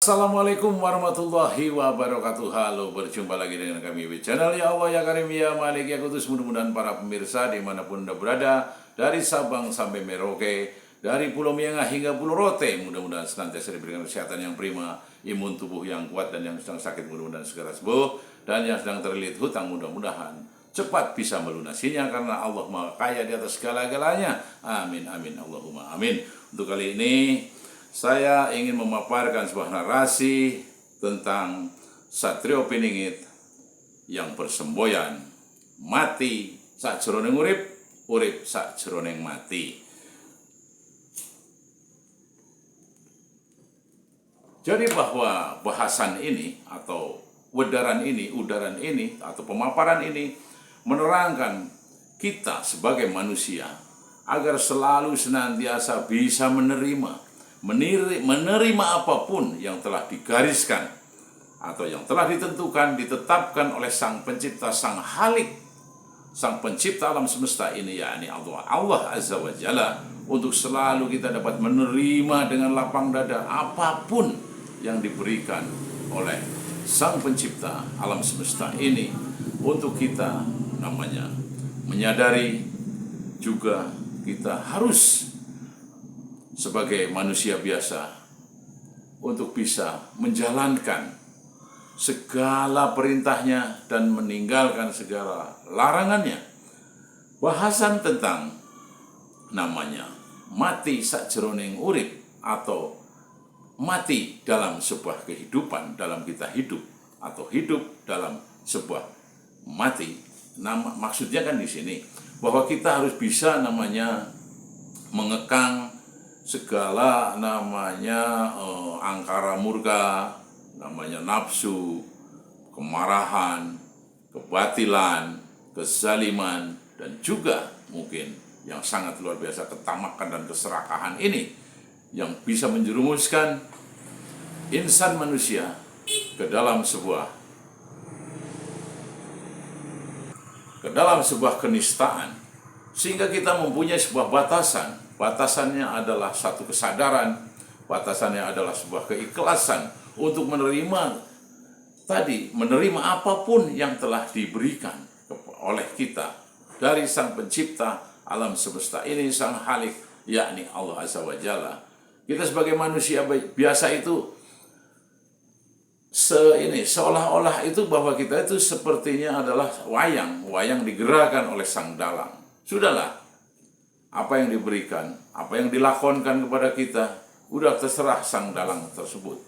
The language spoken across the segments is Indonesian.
Assalamualaikum warahmatullahi wabarakatuh. Halo, berjumpa lagi dengan kami di channel Ya Allah Ya Karim Ya Malik Ya Kudus. Mudah-mudahan para pemirsa dimanapun Anda berada, dari Sabang sampai Merauke, dari Pulau Miangas hingga Pulau Rote, mudah-mudahan senantiasa diberikan kesehatan yang prima, imun tubuh yang kuat, dan yang sedang sakit mudah-mudahan segera sembuh, dan yang sedang terlilit hutang mudah-mudahan cepat bisa melunasinya, karena Allah Maha Kaya di atas segala-galanya. Amin amin Allahumma amin. Untuk kali ini saya ingin memaparkan sebuah narasi tentang Satrio Piningit yang bersemboyan, mati sakjroning urip, urip sakjroning mati. Jadi bahwa bahasan ini atau udaran ini atau pemaparan ini menerangkan kita sebagai manusia agar selalu senantiasa bisa menerima apapun yang telah digariskan atau yang telah ditetapkan oleh Sang Pencipta, Sang Halik, Sang Pencipta alam semesta ini, yakni Allah Azza wa Jalla, untuk selalu kita dapat menerima dengan lapang dada apapun yang diberikan oleh Sang Pencipta alam semesta ini, untuk kita menyadari juga kita harus sebagai manusia biasa untuk bisa menjalankan segala perintahnya dan meninggalkan segala larangannya. Bahasan tentang mati sakjroning urip atau mati dalam sebuah kehidupan, dalam kita hidup, atau hidup dalam sebuah mati. Maksudnya kan di sini bahwa kita harus bisa mengekang segala angkara murka, nafsu, kemarahan, kebatilan, kezaliman, dan juga mungkin yang sangat luar biasa ketamakan dan keserakahan ini, yang bisa menjerumuskan insan manusia ke dalam sebuah kenistaan, sehingga kita mempunyai sebuah batasan. Batasannya adalah satu kesadaran, batasannya adalah sebuah keikhlasan untuk menerima apapun yang telah diberikan oleh kita dari Sang Pencipta alam semesta ini, Sang Halik, yakni Allah Azza wa Jalla. Kita sebagai manusia biasa itu seolah-olah itu bahwa kita itu sepertinya adalah wayang digerakkan oleh sang dalang. Sudahlah, apa yang diberikan, apa yang dilakonkan kepada kita, udah terserah sang dalang tersebut.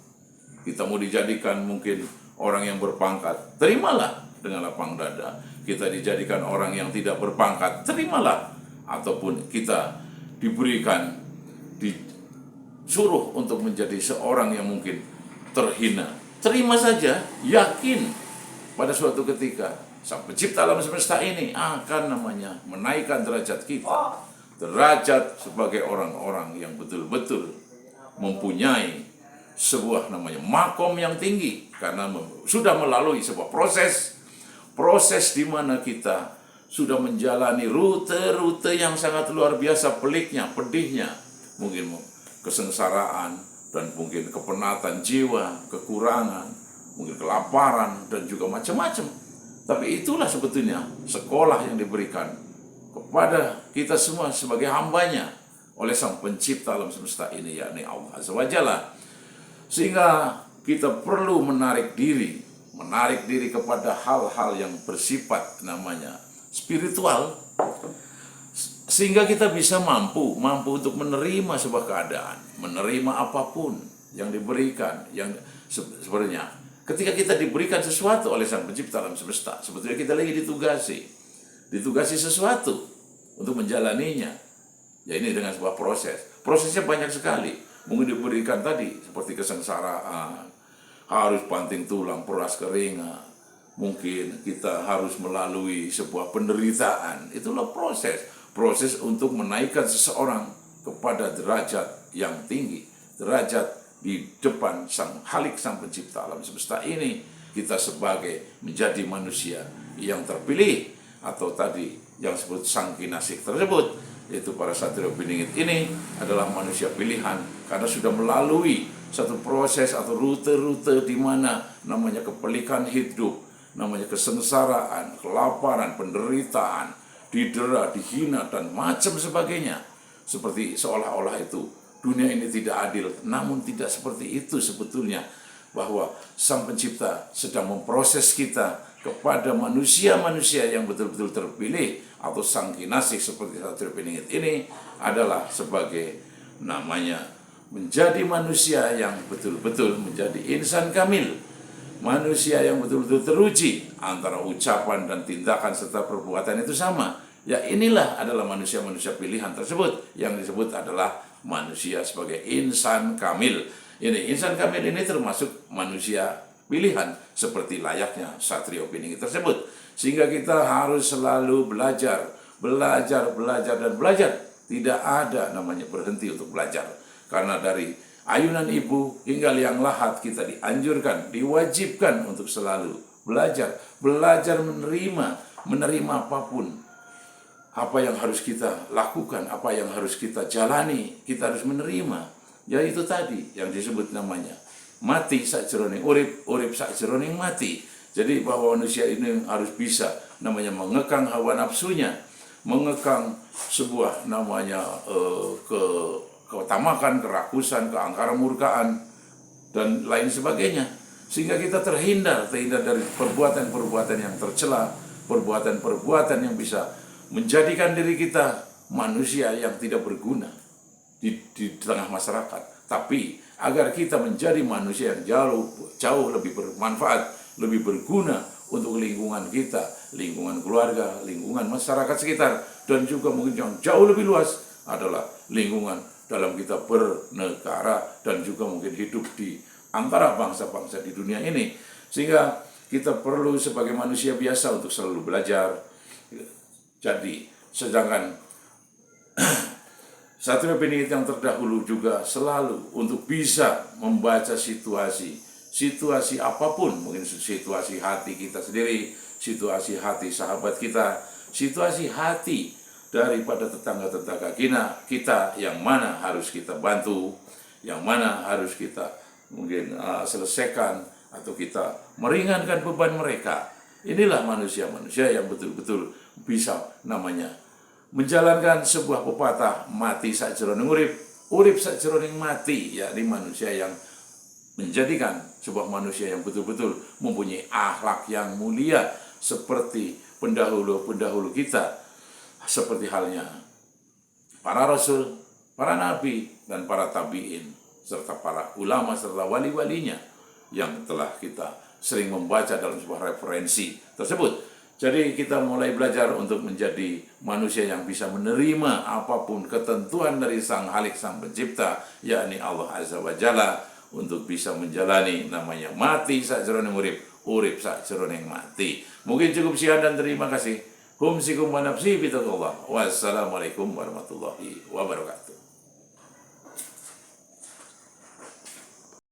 Kita mau dijadikan mungkin orang yang berpangkat, terimalah dengan lapang dada. Kita dijadikan orang yang tidak berpangkat, terimalah. Ataupun kita disuruh untuk menjadi seorang yang mungkin terhina, terima saja, yakin pada suatu ketika Sang Pencipta alam semesta ini akan menaikkan derajat kita, derajat sebagai orang-orang yang betul-betul mempunyai sebuah makom yang tinggi, karena sudah melalui sebuah proses di mana kita sudah menjalani rute-rute yang sangat luar biasa, peliknya, pedihnya, mungkin kesengsaraan, dan mungkin kepenatan jiwa, kekurangan, mungkin kelaparan, dan juga macam-macam. Tapi itulah sebetulnya sekolah yang diberikan kepada kita semua sebagai hambanya oleh Sang Pencipta alam semesta ini, yakni Allah Azza wa Jalla. Sehingga kita perlu menarik diri kepada hal-hal yang bersifat spiritual, sehingga kita bisa mampu untuk menerima sebuah keadaan, menerima apapun yang diberikan. Yang sebenarnya ketika kita diberikan sesuatu oleh Sang Pencipta alam semesta, sebetulnya kita lagi ditugasi sesuatu untuk menjalaninya. Ya, ini dengan sebuah prosesnya banyak sekali. Mungkin diberikan tadi seperti kesengsaraan, harus banting tulang, peras keringat, mungkin kita harus melalui sebuah penderitaan. Itulah proses untuk menaikkan seseorang kepada derajat yang tinggi, derajat di depan Sang Halik, Sang Pencipta alam semesta ini. Kita sebagai menjadi manusia yang terpilih, atau tadi yang disebut Sang Kinasih tersebut, yaitu para satrio piningit ini adalah manusia pilihan karena sudah melalui satu proses atau rute-rute di mana namanya kepelikan hidup, namanya kesengsaraan, kelaparan, penderitaan, didera, dihina, dan macam sebagainya. Seperti seolah-olah itu dunia ini tidak adil, namun tidak seperti itu sebetulnya, bahwa Sang Pencipta sedang memproses kita kepada manusia-manusia yang betul-betul terpilih, atau sang kinasih seperti satrio piningit ini adalah sebagai namanya menjadi manusia yang betul-betul menjadi insan kamil, manusia yang betul-betul teruji antara ucapan dan tindakan serta perbuatan itu sama. Ya, inilah adalah manusia-manusia pilihan tersebut yang disebut adalah manusia sebagai insan kamil. Ini insan kamil ini termasuk manusia pilihan seperti layaknya satrio piningit tersebut. Sehingga kita harus selalu belajar, dan belajar. Tidak ada namanya berhenti untuk belajar. Karena dari ayunan ibu hingga liang lahat kita dianjurkan, diwajibkan untuk selalu belajar menerima apapun. Apa yang harus kita lakukan, apa yang harus kita jalani, kita harus menerima. Ya itu tadi yang disebut namanya mati sakjroning urip, urip sakjroning mati. Jadi bahwa manusia ini harus bisa namanya mengekang hawa nafsunya, mengekang sebuah namanya ketamakan, kerakusan, keangkaran murkaan, dan lain sebagainya. Sehingga kita terhindar dari perbuatan-perbuatan yang tercela, perbuatan-perbuatan yang bisa menjadikan diri kita manusia yang tidak berguna di tengah masyarakat. Tapi agar kita menjadi manusia yang jauh lebih bermanfaat, lebih berguna untuk lingkungan kita, lingkungan keluarga, lingkungan masyarakat sekitar, dan juga mungkin yang jauh lebih luas adalah lingkungan dalam kita bernegara dan juga mungkin hidup di antara bangsa-bangsa di dunia ini. Sehingga kita perlu sebagai manusia biasa untuk selalu belajar. Jadi, sedangkan satrio piningit yang terdahulu juga selalu untuk bisa membaca situasi apapun, mungkin situasi hati kita sendiri, situasi hati sahabat kita, situasi hati daripada tetangga-tetangga kita yang mana harus kita bantu, yang mana harus kita mungkin selesaikan atau kita meringankan beban mereka. Inilah manusia-manusia yang betul-betul bisa namanya menjalankan sebuah pepatah mati sakjroning urip, urip sakjroning mati, yakni manusia yang menjadikan sebuah manusia yang betul-betul mempunyai akhlak yang mulia seperti pendahulu-pendahulu kita, seperti halnya para rasul, para nabi, dan para tabi'in, serta para ulama serta wali-walinya yang telah kita sering membaca dalam sebuah referensi tersebut. Jadi kita mulai belajar untuk menjadi manusia yang bisa menerima apapun ketentuan dari Sang Halik, Sang Pencipta, yakni Allah Azza wa Jalla, untuk bisa menjalani namanya mati sakjroning urip, urip sakjroning mati. Mungkin cukup sekian dan terima kasih. Hum sikum wa nafsi bitaqullah. Wassalamualaikum warahmatullahi wabarakatuh.